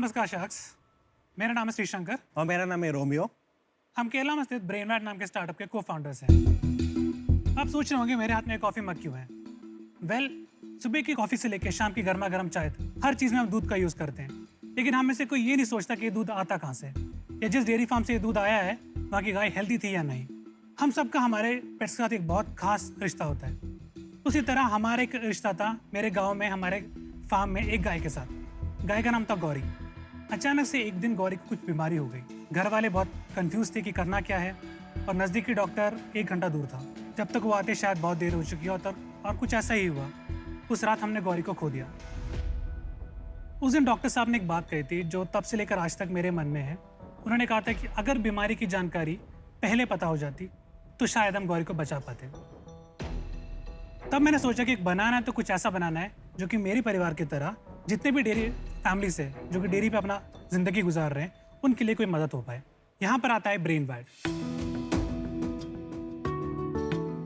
नमस्कार शख्स, मेरा नाम है श्रीशंकर और मेरा नाम है रोमियो। हम केरला में स्थित ब्रेनवैट नाम के स्टार्टअप के को फाउंडर्स हैं। आप सोच रहे होंगे मेरे हाथ में कॉफ़ी मग क्यों है। वेल, सुबह की कॉफ़ी से लेकर शाम की गर्मा गर्म चाय तक हर चीज़ में हम दूध का यूज़ करते हैं, लेकिन हम में से कोई ये नहीं सोचता कि ये दूध आता कहाँ से, या जिस डेयरी फार्म से ये दूध आया है वहाँ की गाय हेल्दी थी या नहीं। हम सबका हमारे पेट्स के साथ एक बहुत खास रिश्ता होता है। उसी तरह हमारा एक रिश्ता था मेरे गाँव में हमारे फार्म में एक गाय के साथ। गाय का नाम था गौरी। अचानक से एक दिन गौरी को कुछ बीमारी हो गई। घर वाले बहुत कंफ्यूज थे कि करना क्या है, और नज़दीकी डॉक्टर 1 घंटा दूर था। जब तक वो आते शायद बहुत देर हो चुकी और कुछ ऐसा ही हुआ। उस रात हमने गौरी को खो दिया। उस दिन डॉक्टर साहब ने एक बात कही थी जो तब से लेकर आज तक मेरे मन में है। उन्होंने कहा था कि अगर बीमारी की जानकारी पहले पता हो जाती तो शायद हम गौरी को बचा पाते। तब मैंने सोचा कि बनाना है तो कुछ ऐसा बनाना है जो कि मेरे परिवार की तरह जितने भी डेयरी फैमिलीज है जो कि डेयरी पे अपना जिंदगी गुजार रहे हैं उनके लिए कोई मदद हो पाए। यहाँ पर आता है ब्रेनवैट।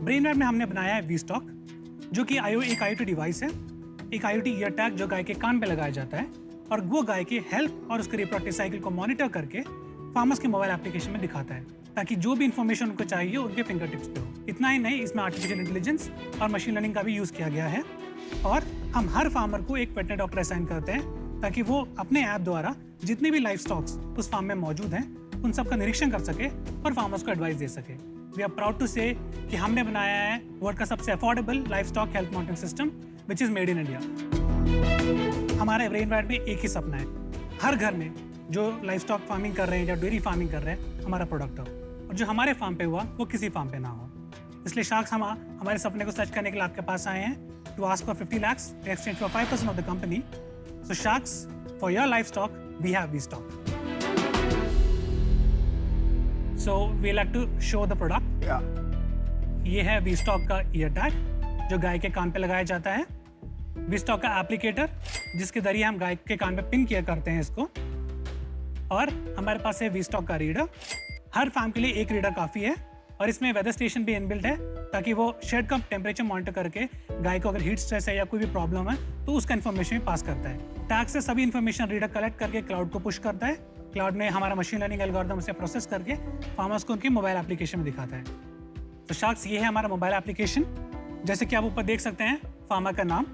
ब्रेनवैट में हमने बनाया है वी स्टॉक, जो कि एक IoT डिवाइस है, एक IoT ईयर टैग जो गाय के कान पे लगाया जाता है, और वो गाय की हेल्थ और उसके रिप्रोडक्टिव साइकिल को मॉनिटर करके फार्मर्स के मोबाइल एप्लीकेशन में दिखाता है, ताकि जो भी इंफॉर्मेशन उनको चाहिए उनके फिंगर टिप्स पे हो। इतना ही नहीं, इसमें आर्टिफिशियल इंटेलिजेंस और मशीन लर्निंग का भी यूज़ किया गया है, और हम हर फार्मर को एक वेटनरी डॉक्टर असाइन करते हैं ताकि वो अपने ऐप द्वारा जितने भी लाइफ स्टॉक्स उस फार्म में मौजूद हैं उन सब का निरीक्षण कर सके और फार्मर्स को एडवाइस दे सके। वी आर प्राउड टू से कि हमने बनाया है वर्ल्ड का सबसे affordable life stock health monitoring system which is made in India. हमारे ब्रेनवैट में एक ही सपना है, हर घर में जो लाइफ स्टॉक फार्मिंग कर रहे हैं या डेयरी फार्मिंग कर रहे हैं हमारा प्रोडक्ट हो, और जो हमारे फार्म पे हुआ वो किसी फार्म पे ना हो। इसलिए शार्क्स हम हमारे सपने को सच करने के लिए आपके पास आए हैं to ask for 50 lakhs in exchange for 5% of the company. So Sharks, for your livestock, we have V-Stock. So we like to show the product. Yeah. ये है V-Stock का ईयर टैग जो गाय के कान पे लगाया जाता है। V-Stock का एप्लीकेटर जिसके जरिए हम गाय के कान पे पिन किया करते हैं इसको, और हमारे पास है V-Stock का रीडर। हर फार्म के लिए एक रीडर काफ़ी है, और इसमें वेदर स्टेशन भी इनबिल्ट है ताकि वो शेड का टेम्परेचर मॉनिटर करके गाय को अगर हीट स्ट्रेस है या कोई भी प्रॉब्लम है तो उसका इन्फॉर्मेशन भी पास करता है। टैग से सभी इन्फॉर्मेशन रीडर कलेक्ट करके क्लाउड को पुश करता है। क्लाउड में हमारा मशीन लर्निंग एल्गोरिथम उसे प्रोसेस करके फार्मर्स को उनकी मोबाइल एप्लीकेशन में दिखाता है। तो शार्क्स, ये है हमारा मोबाइल एप्लीकेशन। जैसे कि आप ऊपर देख सकते हैं फार्मर का नाम,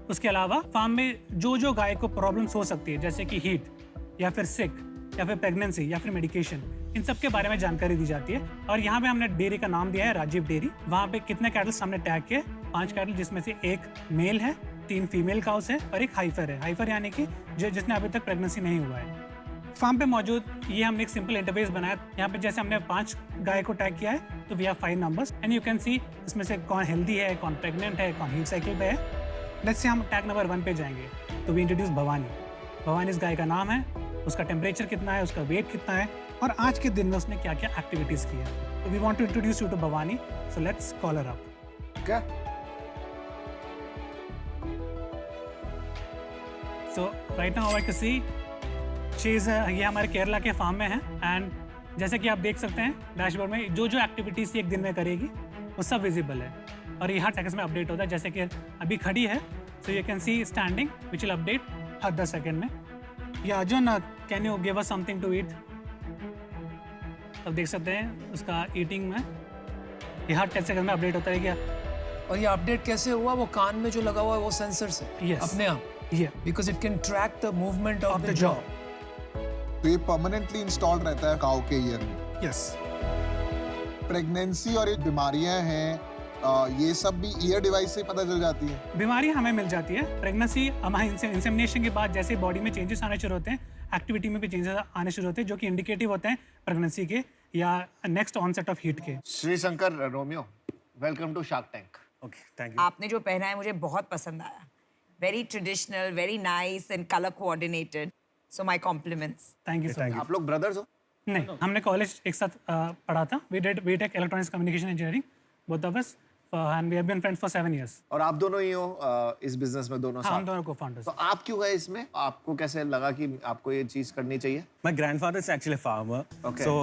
उसके अलावा फार्म में जो गाय को प्रॉब्लम्स हो सकती है जैसे कि हीट या फिर सिक या फिर प्रेगनेंसी या फिर मेडिकेशन, इन सब के बारे में जानकारी दी जाती है। और यहाँ पे हमने डेयरी का नाम दिया है राजीव डेयरी। वहाँ पे कितने कैटल्स हमने टैग किए, 5 कैटल, जिसमें से 1 मेल है, 3 फीमेल काउस है और 1 हाइफर है। हाइफर यानी कि जिसने अभी तक प्रेगनेंसी नहीं हुआ है। फार्म पे मौजूद ये हमने एक सिंपल इंटरफेस बनाया। यहाँ पे जैसे हमने 5 गाय को टैग किया है तो we have 5 numbers and you can see इसमें से कौन हेल्दी है, कौन प्रेगनेंट है, कौन हीट साइकिल पे है। लेट्स से हम टैग नंबर 1 पे जाएंगे तो वी इंट्रोड्यूस भवानी। भवानी इस गाय का नाम है, उसका टेम्परेचर कितना है, उसका वेट कितना है और आज के दिन में उसने क्या क्या एक्टिविटीज की है। तो we want to introduce you to Bhavani, so let's call her up. क्या? So right now I can see she is, ये हमारे केरला के फार्म में है, एंड जैसे कि आप देख सकते हैं डैशबोर्ड में जो एक्टिविटीज एक दिन में करेगी वो सब विजिबल है, और ये हर सेकंड में अपडेट होता है। जैसे कि अभी खड़ी है so you can see standing which will update हर 10 सेकेंड में। या Arjun, can you give us something to eat. अब देख सकते हैं उसका ईटिंग में ये हर 10 सेकंड में अपडेट होता है क्या। और ये अपडेट कैसे हुआ? वो कान में जो लगा हुआ है वो सेंसर से Yes. अपने आप, because it can track the movement of the jaw. तो ये परमानेंटली इंस्टॉल्ड रहता है काऊ के ईयर में। यस। प्रेगनेंसी और ये बीमारियां हैं, ये सब भी ईयर डिवाइस से पता चल जाती है। बीमारी हमें मिल जाती है। प्रेगनेंसी हमारे इंसेमिनेशन के बाद जैसे बॉडी में चेंजेस आने शुरू होते हैं, एक्टिविटी में भी चेंजेस आने शुरू होते हैं जो कि इंडिकेटिव होते हैं प्रेगनेंसी के या नेक्स्ट ऑनसेट ऑफ हीट के। Sreeshankar, Romeo, welcome to Shark Tank. Okay, thank you. आपने जो पहना है मुझे बहुत पसंद आया। Very traditional, very nice and colour coordinated, so my compliments. Thank you so much. आप लोग ब्रदर्स हो? नहीं, हमने कॉलेज एक साथ पढ़ा था। We did BTech electronics communication engineering, both of us, and we have been friends for 7 years। और आप दोनों ही हो इस बिजनेस में, दोनों हाँ, हम साथ? दोनों को फाउंडर्स। तो आप क्यों गए इसमें? आपको कैसे लगा कि आपको ये चीज करनी चाहिए? My grandfather is actually a farmer. Okay. So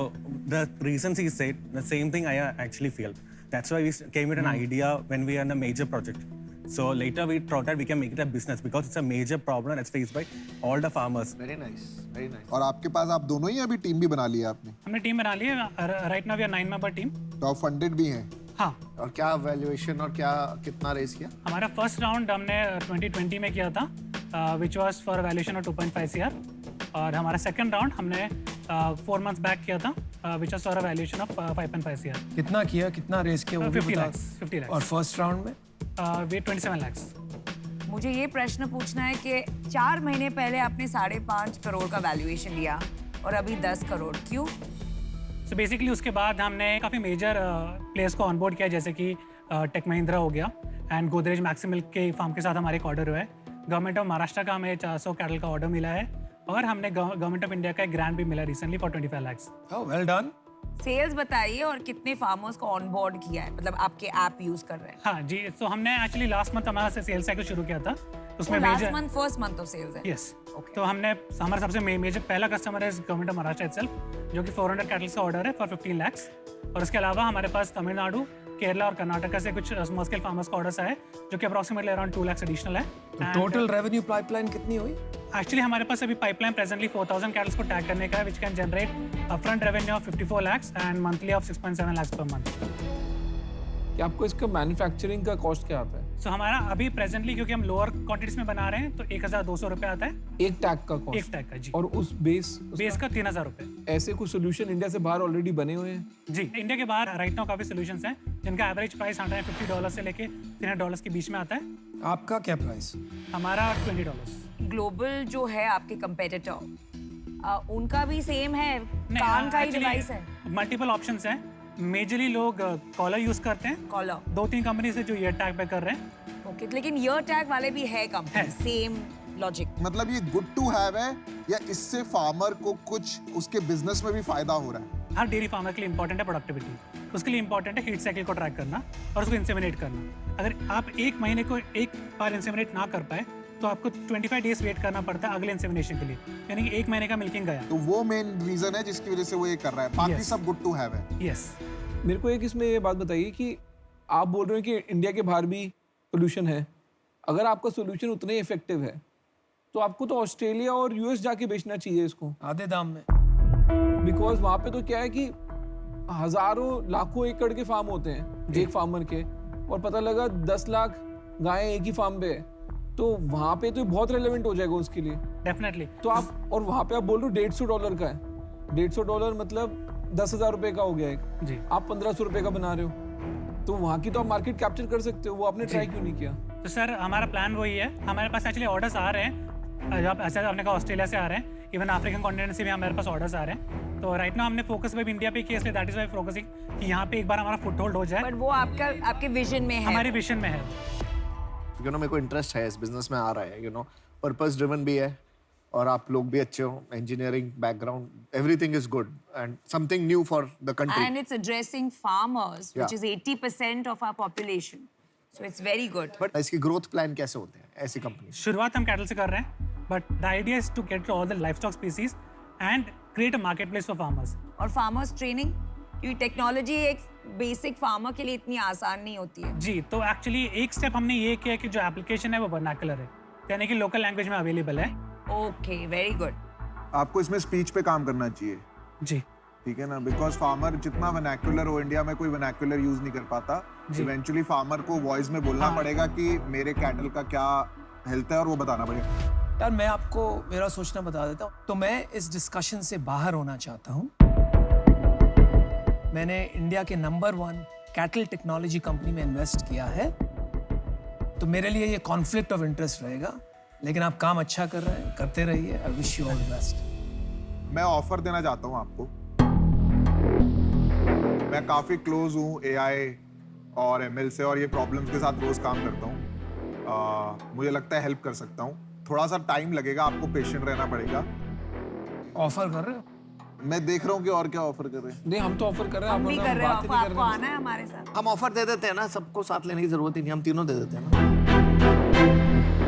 the reasons he said, the same thing I actually feel. That's why we came with an idea when we are in a major project. So later we thought that we can make it a business because it's a major problem that's faced by all the farmers. Very nice, very nice. और आपके पास आप दोनों ही अभी team भी बना लिया आपने, हमने टीम बना ली है। Right now we are 9-member team. तो आप फंडेड भी हैं? हाँ, और क्या वैल्यूएशन और क्या कितना रेस किया? हमारा फर्स्ट राउंड हमने 2020 में किया था, which was for valuation of 2.5 CR, और हमारा सेकंड राउंड हमने 4 months बैक किया था, which was for a valuation of 5.5 CR। कितना किया, कितना रेस किया वो भी 50 बता। lakhs, 50 lakhs। और फर्स्ट राउंड में वे 27 lakhs। मुझे ये प्रश्न पूछना है कि 4 महीने पहले आपने 5.5 करोड़ का वैल्यूएशन लिया और अभी 10 करोड़, क्यों? सो बेसिकली उसके बाद हमने काफ़ी मेजर प्लेयर्स को ऑनबोर्ड किया, जैसे कि टेक महिंद्रा हो गया एंड गोदरेज मैक्सिमिल्क के फार्म के साथ हमारे एक ऑर्डर हुआ है। गवर्नमेंट ऑफ महाराष्ट्र का हमें 400 कैटल का ऑर्डर मिला है, और हमने गवर्नमेंट ऑफ इंडिया का एक ग्रांट भी मिला recently for 25 lakhs। Well done. Sales बताइए, और कितने फार्मर्स को ऑनबोर्ड किया है, मतलब आपके ऐप यूज कर रहे हैं? हाँ जी, तो हमने एक्चुअली लास्ट मंथ हमारा सेल्स साइकिल शुरू किया था, उसमें last major month first month of sales है। यस, तो हमने हमारा सबसे मेजर पहला कस्टमर है गवर्नमेंट ऑफ महाराष्ट्र इटसेल्फ, जो कि 400 कैटल्स का ऑर्डर है फॉर 15 lakhs। और उसके अलावा हमारे पास तमिलनाडु, केरला और कर्नाटका से कुछ स्मॉल स्केल फार्मर्स का ऑर्डर्स आए, जो कि अप्रॉक्सीमेटली अराउंड 2 lakhs एडिशनल है। टोटल रेवेन्यू पाइपलाइन कितनी हुई? एक्चुअली हमारे पास अभी पाइपलाइन प्रेजेंटली 4000 कैटल्स को टैग करने का है, which can generate upfront revenue of 54 lakhs and monthly of 6.7 lakhs per month. कि आपको इसका मैन्युफैक्चरिंग का कॉस्ट क्या आता है? सो हमारा अभी प्रेजेंटली, क्योंकि हम लोअर क्वांटिटीज में बना रहे हैं, तो 1200 रुपये आता है एक टैग का कॉस्ट? एक टैग का जी। और उस बेस का 3000 रुपये। ऐसे कुछ सोल्यूशन इंडिया से बाहर ऑलरेडी बने हुए हैं? जी, इंडिया के बाहर राइट नाउ काफ़ी सोल्यूशंस हैं, जिनका एवरेज प्राइस $150 से लेके $300 के बीच में आता है। आपका क्या प्राइस? हमारा $20। ग्लोबल जो है आपके कंपेटिटर, उनका भी सेम है, कान का ही डिवाइस है? मल्टीपल ऑप्शंस हैं। मेजरली लोग कॉलर यूज करते हैं, कॉलर 2-3 कंपनी से जो ईयर टैग पे कर रहे हैं। ओके, लेकिन ईयर टैग वाले भी है कंपनी, है। Same logic? मतलब ये गुड टू हैव है, या इससे फार्मर को कुछ उसके बिजनेस में भी फायदा हो रहा है? हर डेयरी फार्मर के लिए इंपॉर्टेंट है प्रोडक्टिविटी, उसके लिए इंपॉर्टेंट है हीट साइकिल को ट्रैक करना और उसको इंसेमिनेट करना। अगर आप एक महीने को एक बार इंसेमिनेट ना कर पाए, तो आपको 25 डेज वेट करना पड़ता है अगले इंसेमिनेशन के लिए, यानी कि 1 महीने का मिल्किंग गया। तो वो मेन रीजन है जिसकी वजह से वो ये कर रहा है, बाकी Yes. सब गुड टू हैव है। यस। मेरे को एक इसमें ये बात बताइए कि आप बोल रहे हो कि इंडिया के बाहर भी सोल्यूशन है। अगर आपका सोल्यूशन उतना ही इफेक्टिव है, तो आपको तो ऑस्ट्रेलिया और यूएस जाके बेचना चाहिए इसको आधे दाम में। बिकॉज वहाँ पे तो क्या है कि हजारों लाखों एकड़ के फार्म होते हैं एक फार्मर के, और पता लगा 10 लाख गायें एक ही फार्म पे है, तो वहाँ पे तो बहुत रेलेवेंट हो जाएगा उसके लिए। डेफिनेटली। तो आप, और वहाँ पे आप बोल रहे हो $150 का है। $150 मतलब 10,000 रुपए का हो गया एक, जी। आप 1500 रुपए का बना रहे हो, तो वहाँ की तो आप मार्केट कैप्चर कर सकते हो। वो आपने ट्राई क्यों नहीं किया? तो सर हमारा प्लान वही है, हमारे पास एक्चुअली ऑर्डर्स आ रहे हैं, जब ऐसा आपने कहा ऑस्ट्रेलिया से आ रहे हैं, इवन अफ्रीकन कॉन्टिनेंट से भी हमारे पास ऑर्डर्स आ रहे हैं। तो राइट नाउ हमने फोकस भी इंडिया पे किया, इसलिए दैट इज वाई फोकसिंग कि यहाँ पे एक बार हमारा फुट होल्ड हो जाए। बट वो आपके विजन में है? हमारे विजन में है। यू नो, मेरे को इंटरेस्ट है इस बिजनेस में आ रहा है, यू नो, पर्पस ड्रिवन भी है, और आप लोग भी अच्छे हो, engineering background, everything is good and something new for the country. And it's addressing farmers, which Yeah. is 80% of our population. So it's very good. But इसकी ग्रोथ प्लान कैसे होते हैं ऐसी कंपनी? शुरुआत हम कैटल से कर रहे हैं, but the idea is to get all the livestock species and create a market place for farmers. और फार्मर्स ट्रेनिंग, क्योंकि टेक्नोलॉजी एक बेसिक फार्मर के लिए इतनी आसान नहीं होती है। जी, तो एक्चुअली एक स्टेप हमने ये किया कि जो एप्लीकेशन है वो वर्नाकुलर है, यानी कि लोकल लैंग्वेज में अवेलेबल है। Okay, very good. आपको इसमें स्पीच पे काम करना चाहिए, जी, ठीक है ना, बिकॉज फार्मर जितना वर्नाकुलर हो, इंडिया में कोई वर्नाकुलर यूज नहीं कर पाता। इवेंचुअली फार्मर को वॉइस में बोलना पड़ेगा कि मेरे कैटल का क्या हेल्थ है, और वो बताना पड़ेगा। यार मैं आपको मेरा सोचना बता देता हूँ। तो मैं इस डिस्कशन से बाहर होना चाहता हूँ। मैंने इंडिया के नंबर 1 कैटल टेक्नोलॉजी कंपनी में इन्वेस्ट किया है, तो मेरे लिए ये कॉन्फ्लिक्ट ऑफ इंटरेस्ट रहेगा, लेकिन आप काम अच्छा कर रहे हैं, करते रहिए। I wish you all the best. मैं ऑफर देना चाहता हूँ आपको। मैं काफी क्लोज हूँ AI और ML से, और ये प्रॉब्लम्स के साथ रोज काम करता हूँ। मुझे लगता है हेल्प कर सकता हूँ। थोड़ा सा टाइम लगेगा, आपको पेशेंट रहना पड़ेगा। ऑफर कर रहे हो? मैं देख रहा हूँ कि और क्या ऑफर कर रहे हैं। नहीं, हम तो ऑफर कर रहे हैं, हम भी वरना कर रहे हैं बात ही offer, नहीं कर आपको रहे। आना है हमारे साथ। हम ऑफर दे देते हैं ना, सबको साथ लेने की जरूरत ही नहीं, हम तीनों दे देते हैं ना।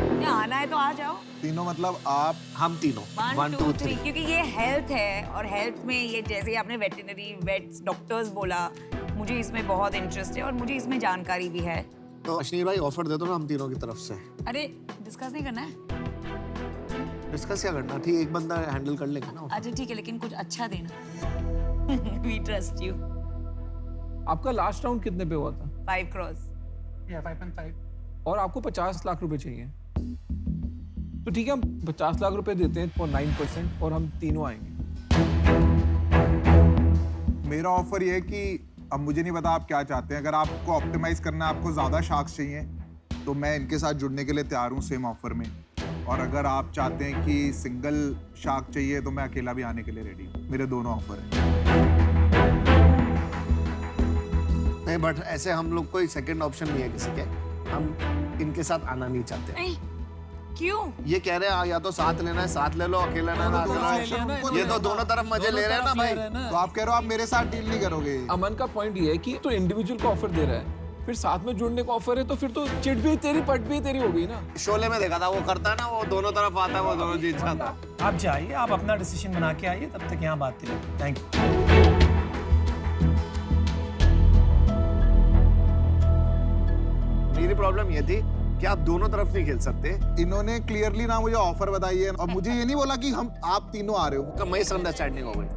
नहीं, आना है तो आ जाओ। तीनों मतलब आप? हम तीनों 1 2 3, क्योंकि ये हेल्थ है, और हेल्थ में ये जैसे आपने वेटनरी वेट्स डॉक्टर्स बोला, मुझे इसमें बहुत इंटरेस्ट है और मुझे इसमें जानकारी भी है। तो अश्नीर भाई ऑफर दे दो ना हम तीनों की तरफ से। अरे डिस्कस नहीं करना है? डिस्कस क्या करना, ठीक एक बंदा हैंडल कर लेगा ना। अच्छा ठीक है, लेकिन कुछ अच्छा देना। We trust you. आपका लास्ट राउंड कितने पे हुआ था? 5 crores. या 5.5। और आपको 50 लाख रुपए चाहिए, तो ठीक है हम 50 लाख रुपए देते हैं फॉर 9% और हम तीनों आएंगे। मेरा ऑफर ये है कि अब मुझे नहीं पता आप क्या चाहते हैं। अगर आपको ऑप्टिमाइज करना है, आपको ज़्यादा शार्क्स चाहिए, तो मैं इनके साथ जुड़ने के लिए तैयार हूँ सेम ऑफर में। और अगर आप चाहते हैं कि सिंगल शार्क चाहिए, तो मैं अकेला भी आने के लिए रेडी हूँ। मेरे दोनों ऑफर हैं। नहीं बट ऐसे हम लोग कोई सेकंड ऑप्शन नहीं है किसी के, हम इनके साथ आना नहीं चाहते। नहीं, क्यों? ये कह रहे हैं या तो साथ लेना है साथ ले लो, अकेला ना ना ये तो दोनों तरफ मजे ले रहे हैं ना भाई। तो आप कह रहे हो आप मेरे साथ डील नहीं करोगे? अमन का पॉइंट ये है कि तो इंडिविजुअल को ऑफर दे रहा है, फिर साथ में जुड़ने का ऑफर है, तो फिर तो चिट भी तेरी पट भी तेरी हो गई ना। शोले में देखा था वो करता है ना, वो दोनों तरफ आता है, वो दोनों जीत जाता है। आप जाइए, आप अपना डिसीजन बना के आइए, तब तक यहाँ बात करिए। Thank you. मेरी प्रॉब्लम ये थी कि आप दोनों तरफ नहीं खेल सकते। इन्होंने क्लियरली ना मुझे ऑफर बताई है, और मुझे ये नहीं बोला कि हम आप तीनों आ रहे हो। तो मिसअंडरस्टैंडिंग हो गई।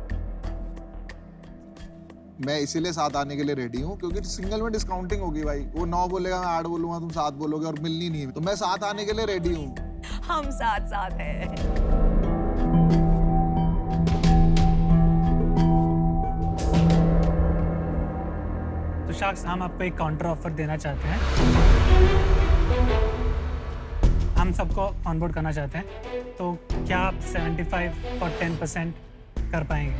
मैं इसीलिए साथ आने के लिए रेडी हूँ, क्योंकि सिंगल में डिस्काउंटिंग होगी भाई। वो 9 बोलेगा, मैं 8 बोलूंगा, तुम 7 बोलोगे और मिलनी नहीं है। तो मैं साथ आने के लिए रेडी हूँ। हम साथ साथ हैं। तो शार्क्स, हम आपको एक काउंटर ऑफर देना चाहते हैं। हम सबको ऑनबोर्ड करना चाहते हैं, तो क्या आप 75 और 10% कर पाएंगे?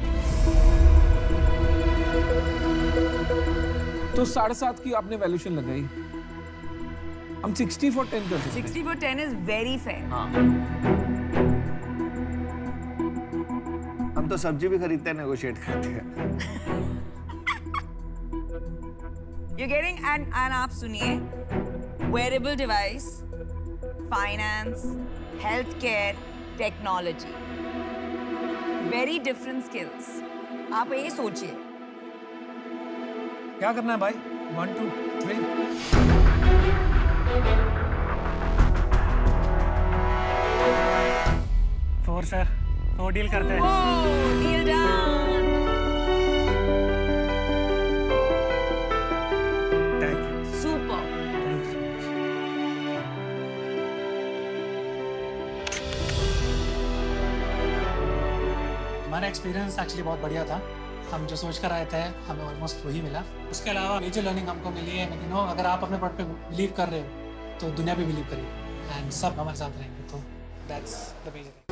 तो 7.5 की आपने वैल्यूएशन लगाई, हम 60 for 10 कर सकते हैं। 60 for 10 is very fair. हम तो सब्जी भी खरीदते हैं, नेगोशिएट करते हैं। You're getting and आप सुनिए, wearable device, finance, healthcare, technology, very different skills. आप ये सोचिए। क्या करना है भाई? 1 2 3। 4 सर, 4 डील करते हैं। Deal done. Thank you. Super. हमारा एक्सपीरियंस एक्चुअली बहुत बढ़िया था। हम जो सोच कर आए थे, हमें ऑलमोस्ट वही मिला। उसके अलावा मेजर लर्निंग हमको मिली है, यू नो, अगर आप अपने प्रोडक्ट पे बिलीव कर रहे हो, तो दुनिया भी बिलीव करेगी, एंड सब हमारे साथ रहेंगे। तो दैट्स द मेजर थिंग।